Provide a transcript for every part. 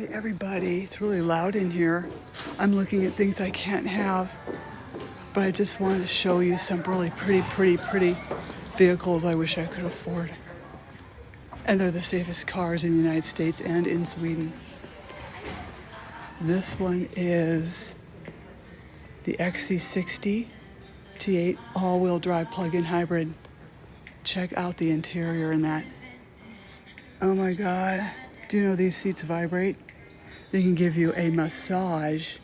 Hi everybody, it's really loud in here. I'm looking at things I can't have, but I just wanted to show you some really pretty vehicles I wish I could afford. And they're the safest cars in the United States and in Sweden. This one is the XC60 T8 all-wheel drive plug-in hybrid. Check out the interior in that. Oh my God. Do you know these seats vibrate? They can give you a massage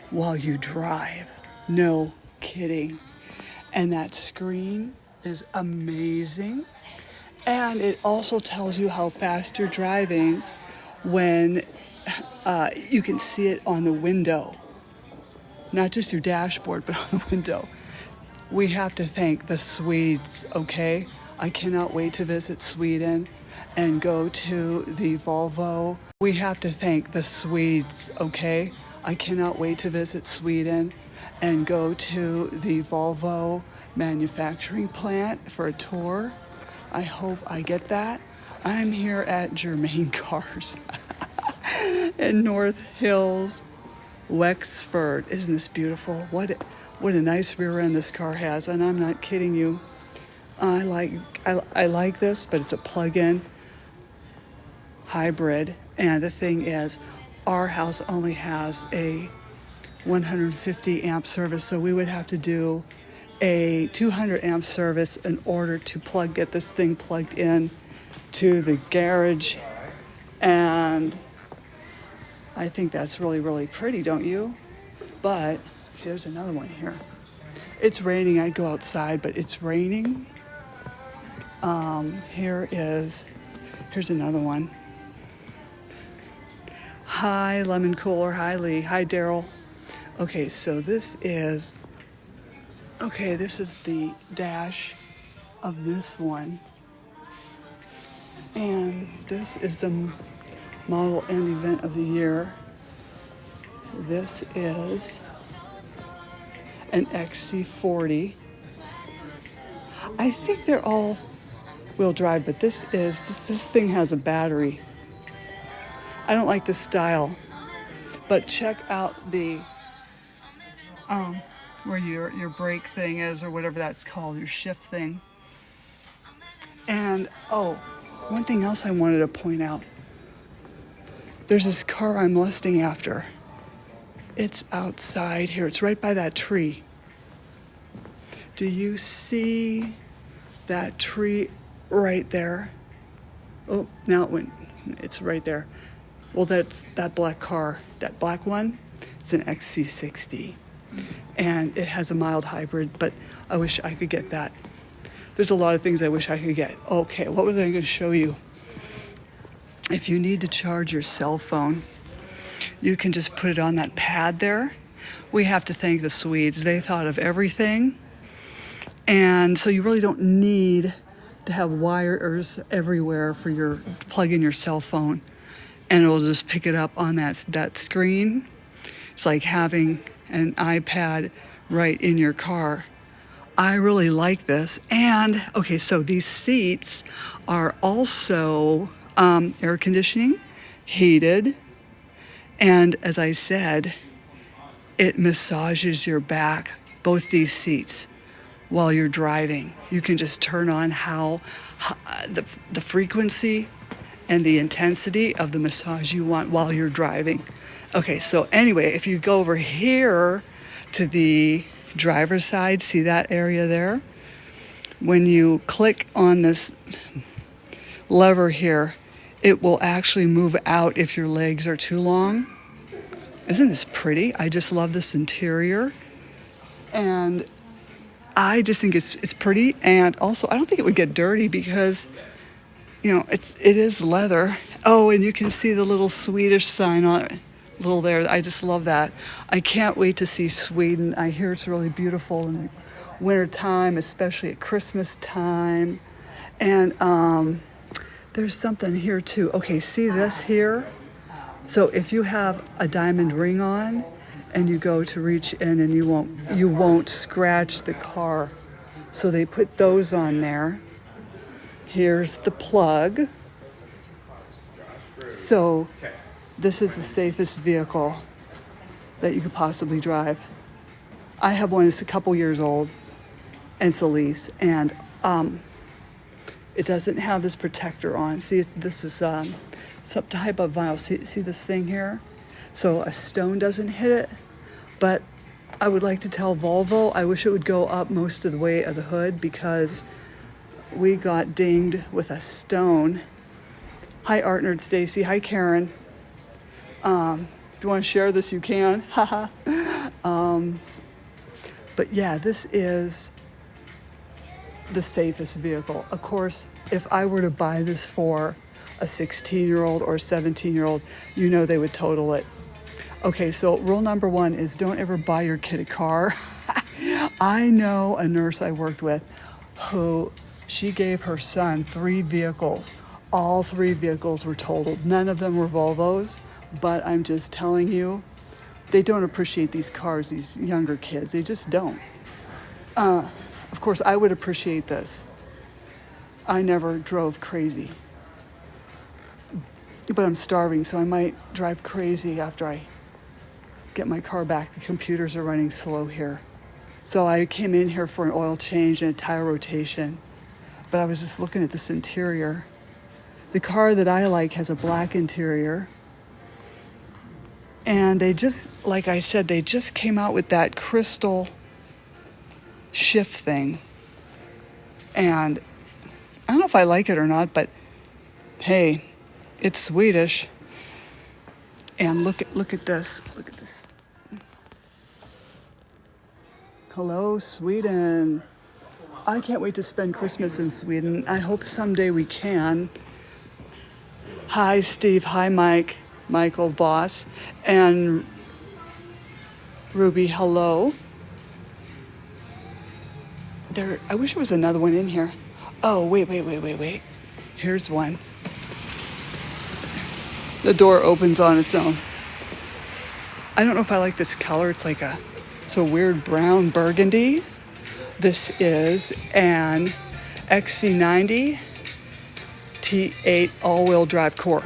while you drive. No kidding. And that screen is amazing. And it also tells you how fast you're driving when you can see it on the window. Not just your dashboard, but on the window. We have to thank the Swedes, okay? I cannot wait to visit Sweden and go to the Volvo. We have to thank the Swedes, okay? I cannot wait to visit Sweden and go to the Volvo manufacturing plant for a tour. I hope I get that. I'm here at Germain Cars in North Hills, Wexford. Isn't this beautiful? What a nice rear end this car has, and I'm not kidding you. I like this, but it's a plug-in hybrid, and the thing is, our house only has a 150 amp service, so we would have to do a 200 amp service in order to get this thing plugged in to the garage. And I think that's really pretty, don't you? But okay, there's another one here. It's raining. I'd go outside, but it's raining. Here's another one. Hi, Lemon Cooler. Hi, Lee. Hi, Daryl. Okay, so this is the dash of this one. And this is the model and event of the year. This is an XC40. I think they're all wheel drive, but this thing has a battery. I don't like the style, but check out the where your brake thing is, or whatever that's called, your shift thing. And one thing else I wanted to point out. There's this car I'm lusting after. It's outside here. It's right by that tree. Do you see that tree right there? Oh, now it went. It's right there. Well, that's that black car. That black one, it's an XC60. And it has a mild hybrid, but I wish I could get that. There's a lot of things I wish I could get. Okay, what was I going to show you? If you need to charge your cell phone, you can just put it on that pad there. We have to thank the Swedes. They thought of everything. And so you really don't need to have wires everywhere for to plug in your cell phone. And it'll just pick it up on that screen. It's like having an iPad right in your car. I really like this. And okay, so these seats are also air conditioning, heated, and as I said, it massages your back, both these seats, while you're driving. You can just turn on the frequency and the intensity of the massage you want while you're driving. Okay, so anyway, if you go over here to the driver's side, see that area there? When you click on this lever here, it will actually move out if your legs are too long. Isn't this pretty? I just love this interior. And I just think it's pretty. And also, I don't think it would get dirty because, it is leather. Oh, and you can see the little Swedish sign on it. Little there. I just love that. I can't wait to see Sweden. I hear it's really beautiful in the winter time, especially at Christmas time. And there's something here too. Okay, see this here? So if you have a diamond ring on and you go to reach in and you won't scratch the car. So they put those on there. Here's the plug. So this is the safest vehicle that you could possibly drive. I have one that's a couple years old, and it's a lease, and it doesn't have this protector on. See, this is some type of vinyl. See this thing here? So a stone doesn't hit it, but I would like to tell Volvo, I wish it would go up most of the way of the hood, because we got dinged with a stone. Hi, Artnerd Stacy. Hi, Karen. If you want to share this, you can. Haha. But yeah, this is the safest vehicle. Of course, if I were to buy this for a 16-year-old or a 17-year-old, you know they would total it. Okay, so rule number 1 is don't ever buy your kid a car. I know a nurse I worked with who she gave her son 3 vehicles. All 3 vehicles were totaled. None of them were Volvos, but I'm just telling you, they don't appreciate these cars, these younger kids. They just don't. Of course, I would appreciate this. I never drove crazy, but I'm starving, so I might drive crazy after I get my car back. The computers are running slow here. So I came in here for an oil change and a tire rotation, but I was just looking at this interior. The car that I like has a black interior, and they just, like I said, they just came out with that crystal shift thing, and I don't know if I like it or not, but hey, it's Swedish. And look at this. Look at this. Hello, Sweden. I can't wait to spend Christmas in Sweden. I hope someday we can. Hi, Steve. Hi, Mike. Michael, boss. And Ruby, hello. I wish there was another one in here. Oh, wait. Here's one. The door opens on its own. I don't know if I like this color. It's a weird brown burgundy. This is an XC90 T8 all-wheel drive core.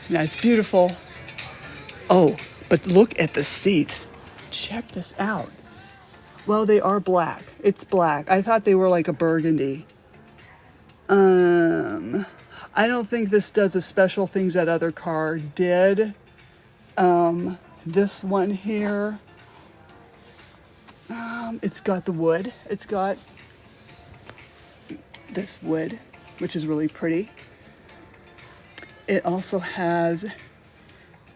Now it's beautiful. Oh, but look at the seats. Check this out. Well, they are black. It's black. I thought they were like a burgundy. I don't think this does the special things that other car did. This one here, it's got the wood. It's got this wood, which is really pretty. It also has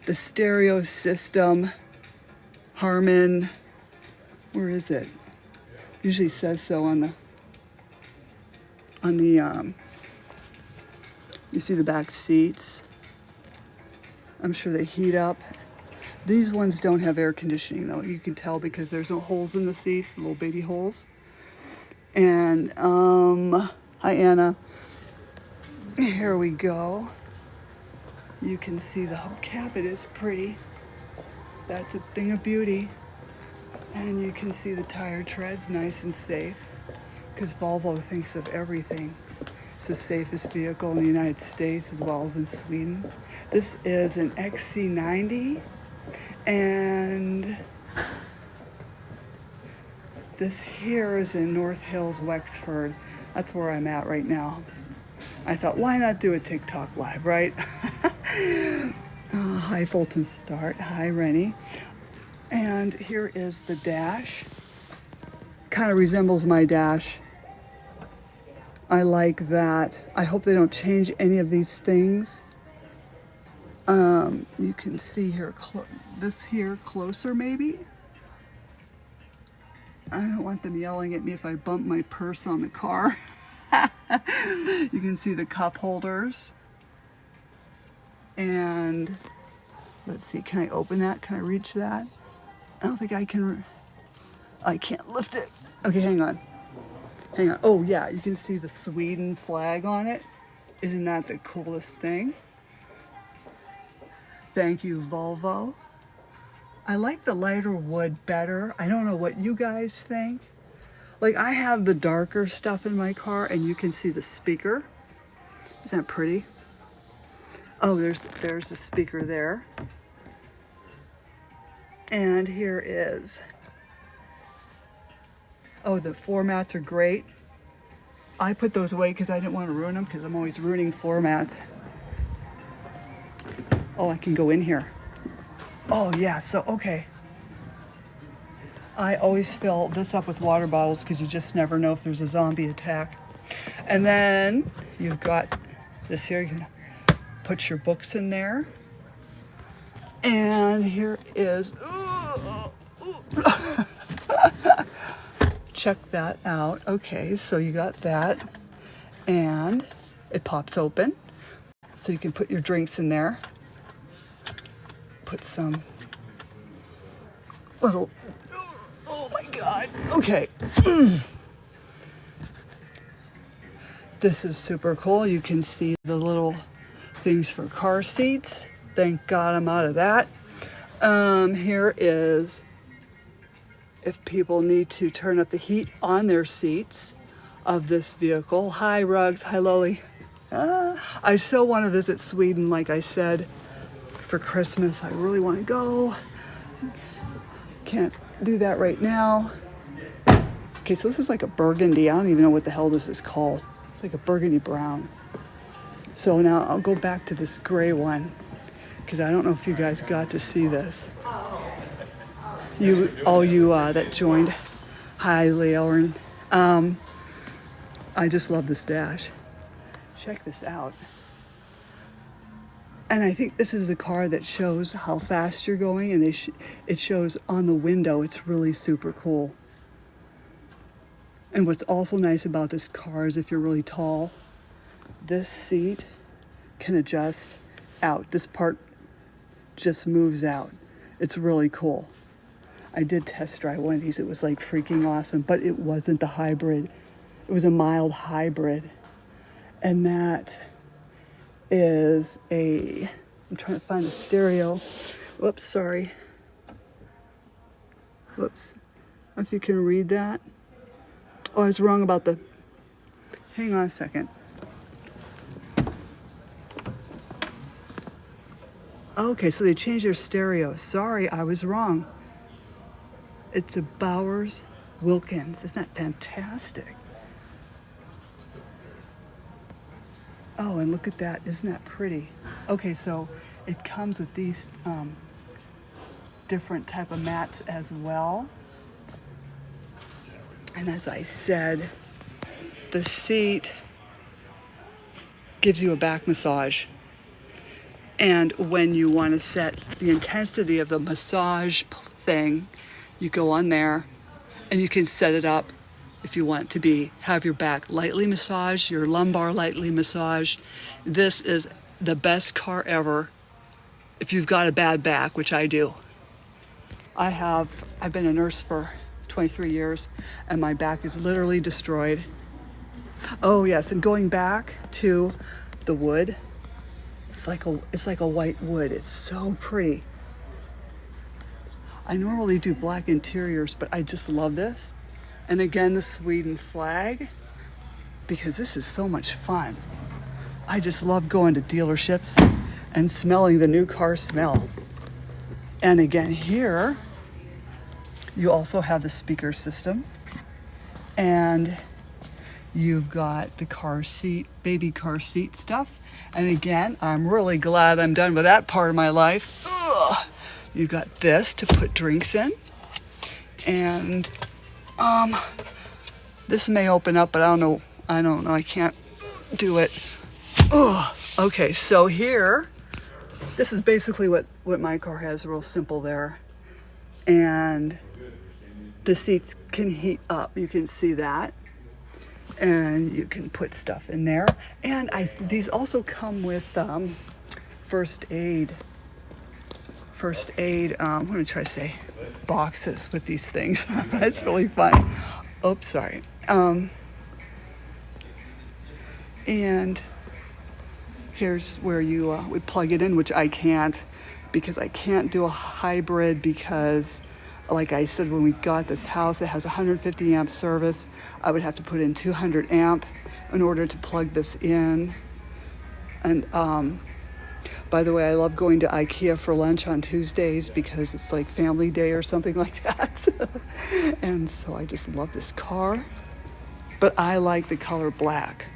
the stereo system, Harman. Where is it? Usually says so on the you see the back seats. I'm sure they heat up. These ones don't have air conditioning though. You can tell because there's no holes in the seats, little baby holes. And hi Anna. Here we go. You can see the hubcap. It is pretty. That's a thing of beauty. And you can see the tire treads, nice and safe, because Volvo thinks of everything. It's the safest vehicle in the United States as well as in Sweden. This is an XC90, and this here is in North Hills, Wexford. That's where I'm at right now. I thought, why not do a TikTok live, right? Hi Fulton Start. Hi Rennie. And here is the dash. Kind of resembles my dash. I like that. I hope they don't change any of these things. You can see here, this here closer maybe. I don't want them yelling at me if I bump my purse on the car. You can see the cup holders. And let's see, can I open that? Can I reach that? I don't think I can. I can't lift it. Okay, hang on. Oh yeah, you can see the Sweden flag on it. Isn't that the coolest thing? Thank you, Volvo. I like the lighter wood better. I don't know what you guys think. Like, I have the darker stuff in my car, and you can see the speaker. Isn't that pretty? Oh, there's a speaker there. And here is, oh, the floor mats are great. I put those away because I didn't want to ruin them because I'm always ruining floor mats. Oh, I can go in here. Oh yeah, so okay. I always fill this up with water bottles because you just never know if there's a zombie attack. And then you've got this here, you can put your books in there. And here is, check that out. Okay, so you got that. And it pops open. So you can put your drinks in there. Put some little, oh my God, okay. This is super cool. You can see the little things for car seats. Thank God I'm out of that. Here is if people need to turn up the heat on their seats of this vehicle. Hi Rugs, hi Loli. I so want to visit Sweden, like I said, for Christmas. I really want to go. Can't do that right now. Okay, so this is like a burgundy. I don't even know what the hell this is called. It's like a burgundy brown. So now I'll go back to this gray one because I don't know if you guys got to see this. All you that joined. Hi, Leo. I just love this dash. Check this out. And I think this is the car that shows how fast you're going, and it shows on the window. It's really super cool. And what's also nice about this car is if you're really tall, this seat can adjust out. This part just moves out. It's really cool. I did test drive one of these. It was like freaking awesome, but it wasn't the hybrid. It was a mild hybrid. And that is I'm trying to find the stereo. Whoops, sorry. Whoops. I don't know if you can read that. Oh, I was wrong about hang on a second. Okay, so they changed their stereo. Sorry, I was wrong. It's a Bowers Wilkins. Isn't that fantastic? Oh, and look at that. Isn't that pretty? Okay, so it comes with these different type of mats as well. And as I said, the seat gives you a back massage. And when you want to set the intensity of the massage thing, you go on there and you can set it up if you want to have your back lightly massaged, your lumbar lightly massaged. This is the best car ever if you've got a bad back, which I do. I've been a nurse for 23 years and my back is literally destroyed. Oh yes, and going back to the wood, it's like a white wood. It's so pretty. I normally do black interiors, but I just love this. And again, the Sweden flag, because this is so much fun. I just love going to dealerships and smelling the new car smell. And again, here, you also have the speaker system. And you've got the car seat, baby car seat stuff. And again, I'm really glad I'm done with that part of my life. Ugh. You've got this to put drinks in. And this may open up, but I don't know. I can't do it. Ugh. Okay, so here, this is basically what my car has, real simple there. And the seats can heat up. You can see that. And you can put stuff in there. And these also come with first aid. What am I trying to say? Boxes with these things. That's really fun. Oops, sorry. And here's where you would plug it in, which I can't, because I can't do a hybrid because, like I said, when we got this house, it has 150 amp service. I would have to put in 200 amp in order to plug this in. And By the way, I love going to IKEA for lunch on Tuesdays because it's like family day or something like that. And so I just love this car. But I like the color black.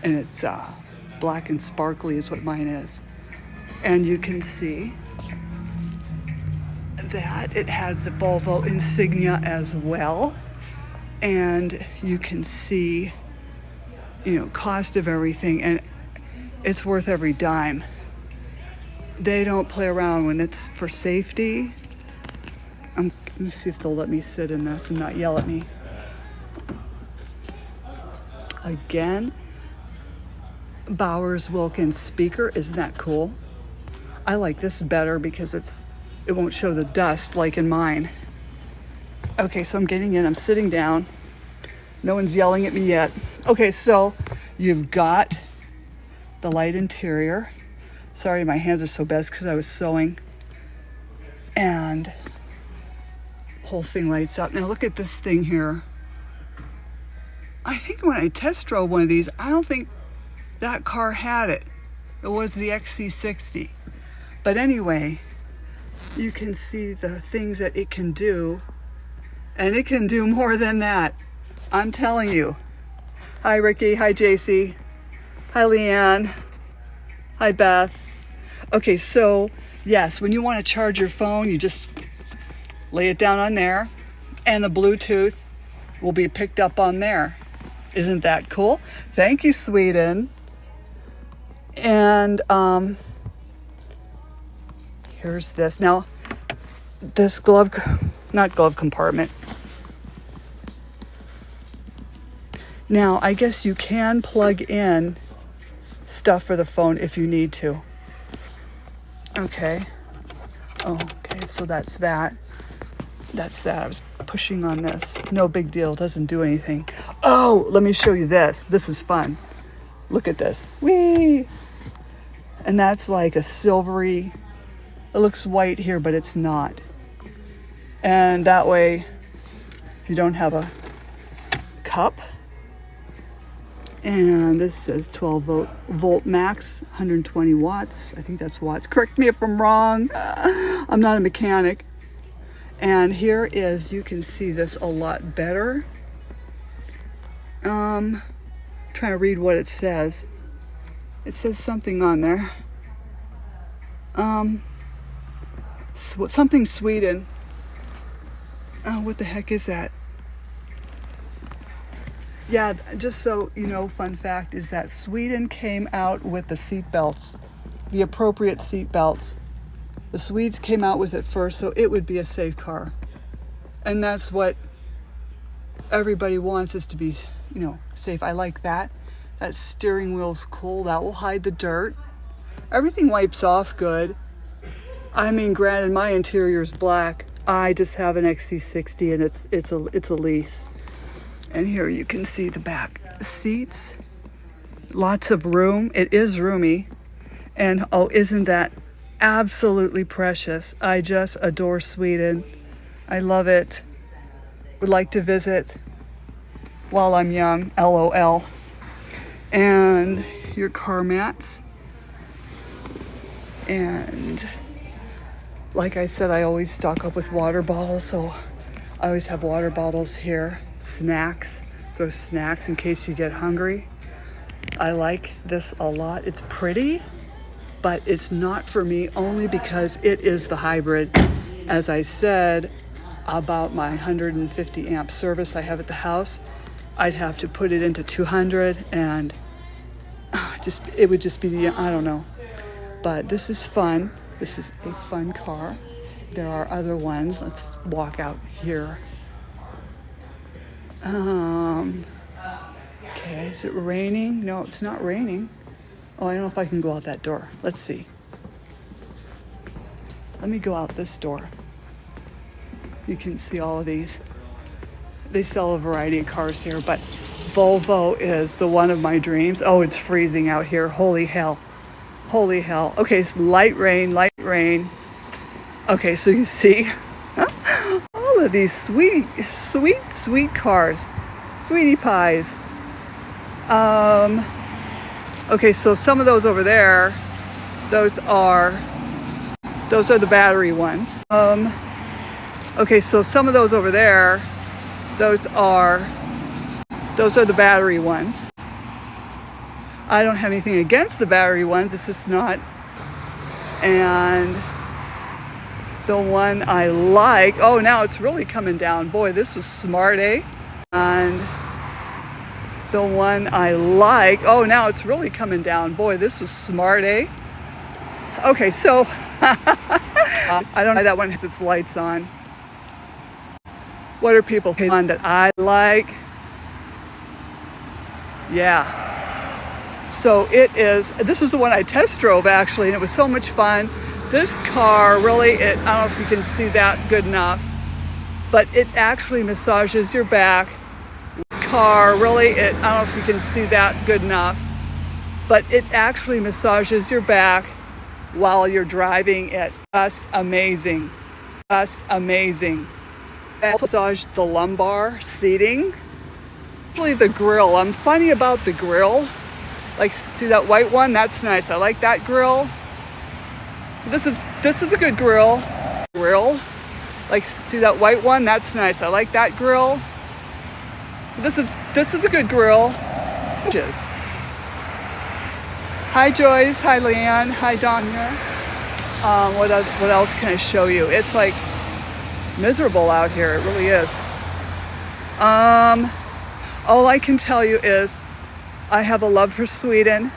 And it's black and sparkly is what mine is. And you can see that it has the Volvo insignia as well. And you can see, cost of everything. And it's worth every dime. They don't play around when it's for safety. Let me see if they'll let me sit in this and not yell at me. Again, Bowers Wilkins speaker. Isn't that cool? I like this better because it won't show the dust like in mine. Okay, so I'm getting in. I'm sitting down. No one's yelling at me yet. Okay, so you've got the light interior. Sorry, my hands are so bad because I was sewing. And whole thing lights up. Now look at this thing here. I think when I test drove one of these, I don't think that car had it. It was the XC60. But anyway, you can see the things that it can do. And it can do more than that. I'm telling you. Hi, Ricky. Hi, JC. Hi, Leanne. Hi, Beth. Okay, so yes, when you want to charge your phone, you just lay it down on there and the Bluetooth will be picked up on there. Isn't that cool? Thank you, Sweden. And here's this. Now, this not glove compartment. Now, I guess you can plug in stuff for the phone if you need to. Okay. Okay, so that's that. That's that. I was pushing on this. No big deal. Doesn't do anything. Oh, let me show you this. This is fun. Look at this. Whee! And that's like a silvery, it looks white here, but it's not. And that way, if you don't have a cup, and this says 12 volt max, 120 watts. I think that's watts. Correct me if I'm wrong. I'm not a mechanic. And here is, you can see this a lot better. Trying to read what it says. It says something on there. Something Sweden. Oh, what the heck is that? Yeah, just so you know, fun fact is that Sweden came out with the seat belts, the appropriate seat belts. The Swedes came out with it first, so it would be a safe car. And that's what everybody wants, is to be, safe. I like that. That steering wheel's cool. That will hide the dirt. Everything wipes off good. I mean, granted, my interior's black. I just have an XC60 and it's a lease. And here you can see the back seats. Lots of room. It is roomy. And oh, isn't that absolutely precious? I just adore Sweden. I love it. Would like to visit while I'm young. LOL. And your car mats. And like I said, I always stock up with water bottles, so I always have water bottles here. Snacks, throw snacks in case you get hungry. I like this a lot. It's pretty, but it's not for me, only because it is the hybrid. As I said about my 150 amp service I have at the house, I'd have to put it into 200 and it would just be, I don't know. But this is fun. This is a fun car. There are other ones. Let's walk out here. Okay, is it raining? No, it's not raining. Oh, I don't know if I can go out that door. Let's see. Let me go out this door. You can see all of these. They sell a variety of cars here, but Volvo is the one of my dreams. Oh, it's freezing out here. Holy hell. Holy hell. Okay, it's light rain, light rain. Okay, so you see all of these sweet cars. Sweetie pies. Okay, so some of those over there Those are the battery ones. Okay, so some of those over there, those are the battery ones. I don't have anything against the battery ones, it's just not. And the one I like, oh, now it's really coming down. Boy, this was smart, eh? And the one I like, oh, now it's really coming down. Boy, this was smart, eh? Okay, so I don't know, that one has its lights on. What are people on that I like? Yeah. So it is, this was the one I test drove actually, and it was so much fun. This car really, I don't know if you can see that good enough, but it actually massages your back. This car really, I don't know if you can see that good enough, but it actually massages your back while you're driving it. Just amazing. Just amazing. Massage the lumbar seating. Actually the grill, I'm funny about the grill. Like, see that white one? That's nice. I like that grill. This is a good grill. Like, see that white one? That's nice. I like that grill. This is a good grill. Hi Joyce. Hi Leanne. Hi Danya. What else can I show you? It's like miserable out here. It really is. All I can tell you is I have a love for Sweden.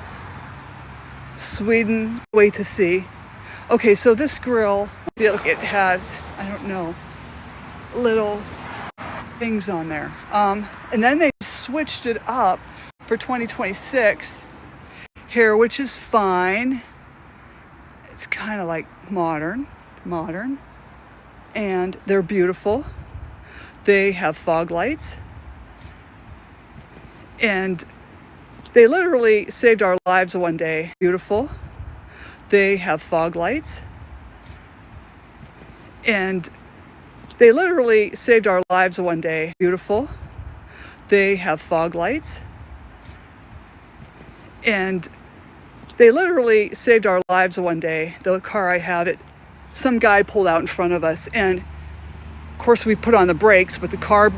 Sweden, way to see. Okay, so this grill, it has, I don't know, little things on there. And then they switched it up for 2026 here, which is fine. It's kind of like modern. And they're beautiful. They have fog lights. And they literally saved our lives one day. Beautiful. They have fog lights. And they literally saved our lives one day. Beautiful. They have fog lights. And they literally saved our lives one day. The car I have, some guy pulled out in front of us. And of course we put on the brakes, but the car